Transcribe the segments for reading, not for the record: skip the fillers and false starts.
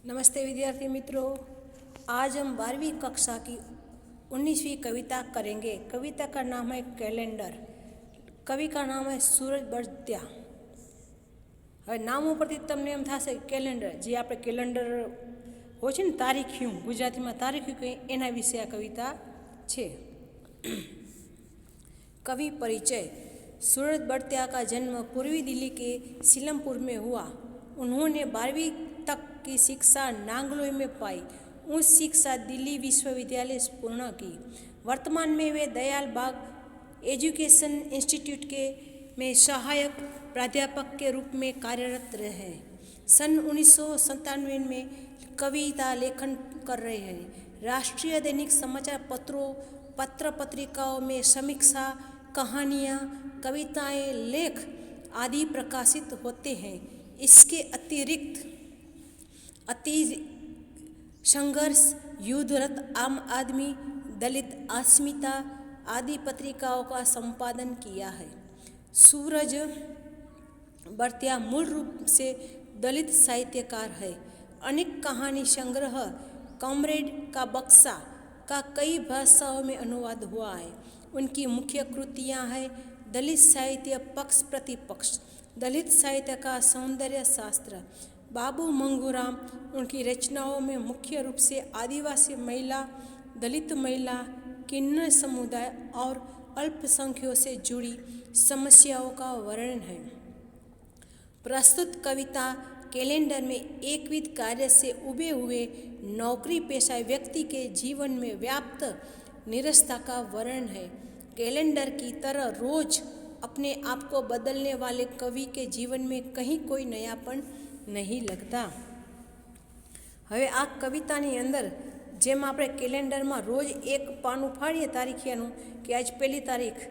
नमस्ते विद्यार्थी मित्रों। आज हम 12वीं कक्षा की 19वीं कविता करेंगे। कविता का नाम है कैलेंडर। कवि का नाम है सूरज बड़त्या। હવે નામ ઉપરથી તમને એમ થશે કેલેન્ડર, જે આપણે કેલેન્ડર હોય છે ને, તારીખ્યું, ગુજરાતીમાં તારીખ્યું કહે, એના વિશે આ કવિતા છે। कवि परिचय। सूरज बड़त्या का जन्म पूर्वी दिल्ली के सीलमपुर में हुआ। उन्होंने 12वीं तक की शिक्षा नांगलोई में पाई। उच्च शिक्षा दिल्ली विश्वविद्यालय से पूर्ण की। वर्तमान में वे दयाल बाग एजुकेशन इंस्टीट्यूट के में सहायक प्राध्यापक के रूप में कार्यरत रहे। सन 1997 में कविता लेखन कर रहे हैं। राष्ट्रीय दैनिक समाचार पत्रों, पत्र पत्रिकाओं में समीक्षा, कहानियाँ, कविताएं, लेख आदि प्रकाशित होते हैं। इसके अतिरिक्त संघर्ष, युद्धरत आम आदमी, दलित अस्मिता आदि पत्रिकाओं का संपादन किया है। सूरज बड़त्या मूल रूप से दलित साहित्यकार है। अनेक कहानी संग्रह कॉमरेड का बक्सा का कई भाषाओं में अनुवाद हुआ है। उनकी मुख्य कृतियाँ हैं दलित साहित्य पक्ष प्रतिपक्ष, दलित साहित्य का सौंदर्य शास्त्र, बाबू मंगूराम। उनकी रचनाओं में मुख्य रूप से आदिवासी महिला, दलित महिला, किन्नर समुदाय और अल्पसंख्यकों से जुड़ी समस्याओं का वर्णन है। प्रस्तुत कविता कैलेंडर में एकविध कार्य से उबे हुए नौकरी पेशा व्यक्ति के जीवन में व्याप्त निरस्ता का वर्णन है। कैलेंडर की तरह रोज अपने आप को बदलने वाले कवि के जीवन में कहीं कोई नयापन नहीं लगता। હવે આ કવિતાની અંદર જેમ આપણે કેલેન્ડરમાં રોજ એક પાનું ફાડીએ તારીખિયાનું, કે આજ પહેલી તારીખ,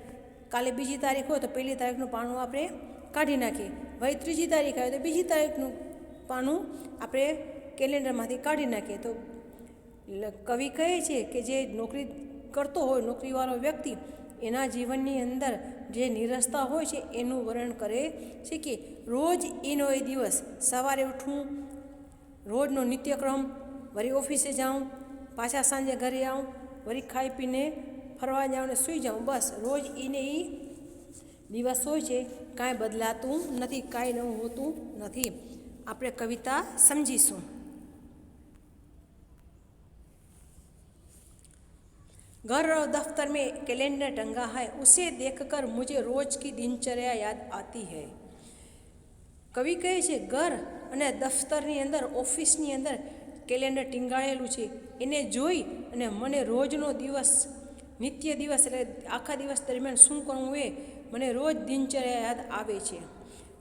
કાલે બીજી તારીખ હોય તો પહેલી તારીખનું પાનું આપણે કાઢી નાખીએ, ભાઈ ત્રીજી તારીખ આવે તો બીજી તારીખનું પાનું આપણે કેલેન્ડરમાંથી કાઢી નાખીએ। તો કવિ કહે છે કે જે નોકરી કરતો હોય, નોકરીવાળો વ્યક્તિ, એના જીવનની અંદર જે નિરસતા હોય છે એનું વર્ણન કરે છે કે રોજ એનો એ દિવસ, સવારે ઉઠવું, રોજનો નિત્યક્રમ, વળી ઓફિસે જાઉં, પાછા સાંજે ઘરે આવું, વળી ખાઈ પીને ફરવા જાઉં ને સૂઈ જાઉં, બસ રોજ એને એ દિવસ હોય છે, કાંઈ બદલાતું નથી, કાંઈ નવું હોતું નથી। આપણે કવિતા સમજીશું। घर और दफ्तर में कैलेंडर टंगा है, उसे देखकर मुझे रोज की दिनचर्या याद आती है। कवि कहे છે ઘર અને દફતરની અંદર, ઓફિસની અંદર કેલેન્ડર ટીંગાળેલું છે, એને જોઈ અને મને રોજનો દિવસ, નિત્ય દિવસ એટલે આખા દિવસ દરમિયાન શું કરવું એ મને રોજ दिनचर्या याद आवे છે।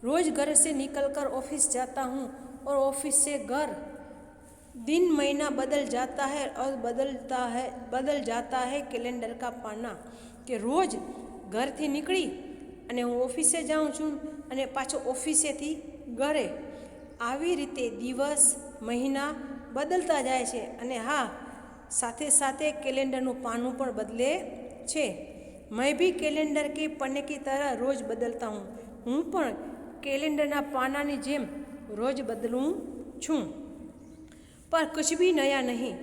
रोज घर से निकलकर ऑफिस जाता हूँ और ऑफिस से घर। दिन महीना बदल जाता है और बदल जाता है कैलेंडर का पाना। કે રોજ ઘરથી નીકળી અને હું ઓફિસે જાઉં છું અને પાછો ઓફિસેથી ઘરે, આવી રીતે દિવસ મહિના બદલતા જાય છે અને હા, સાથે સાથે कैलेंडरનું પાનું પણ બદલે છે। मैं भी कैलेंडर के पन्ने की तरह रोज बदलता हूँ। હું પણ कैलेंडરના પાનાની જેમ રોજ બદલું છું। पर कुछ भी नया नहीं,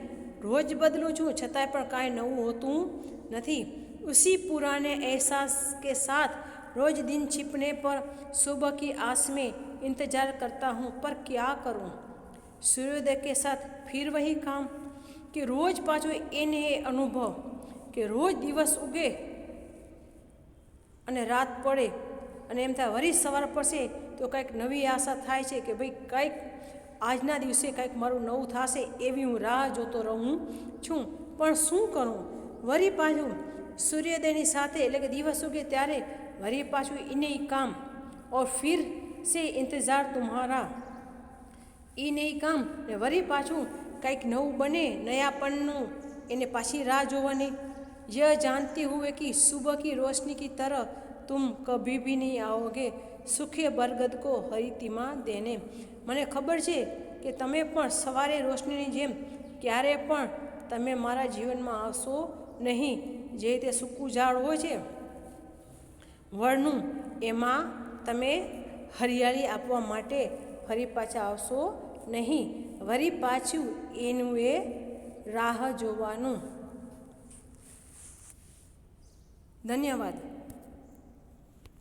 रोज बदलूँ छूँ छतांय पण कांई नवुं होतुं नथी। उसी पुराने एहसास के साथ रोज दिन छिपने पर सुबह की आस में इंतज़ार करता हूँ, पर क्या करूँ, सूर्योदय के साथ फिर वही काम। कि रोज पाछो एने अनुभव कि रोज दिवस उगे अने रात पड़े अने एम थाय वरी सवार पड़शे तो कंईक नवी आशा थाय छे कि भाई कंईक આજના દિવસે કંઈક મારું નવું થશે એવી હું રાહ જોતો રહું છું, પણ શું કરું, વળી પાછું સૂર્યોદયની સાથે એટલે કે દિવસ ઉગે ત્યારે વળી પાછું એને કામ, और फिर से इंतज़ार तुम्हारा, એ નહીં કામ ને વળી પાછું કંઈક નવું બને, નયાપણનું, એને પાછી રાહ જોવાની। यह जानते हुए कि सुबह की रोशनी की तरह तुम कभी भी नहीं आओगे सूखे बरगद को हरितिमा देने। મને ખબર છે કે તમે પણ સવારે રોશનીની જેમ ક્યારે પણ તમે મારા જીવનમાં આવશો નહીં। જે રીતે સૂકું ઝાડ હોય છે વડનું, એમાં તમે હરિયાળી આપવા માટે ફરી પાછા આવશો નહીં, વળી પાછું એનું એ રાહ જોવાનું. ધન્યવાદ.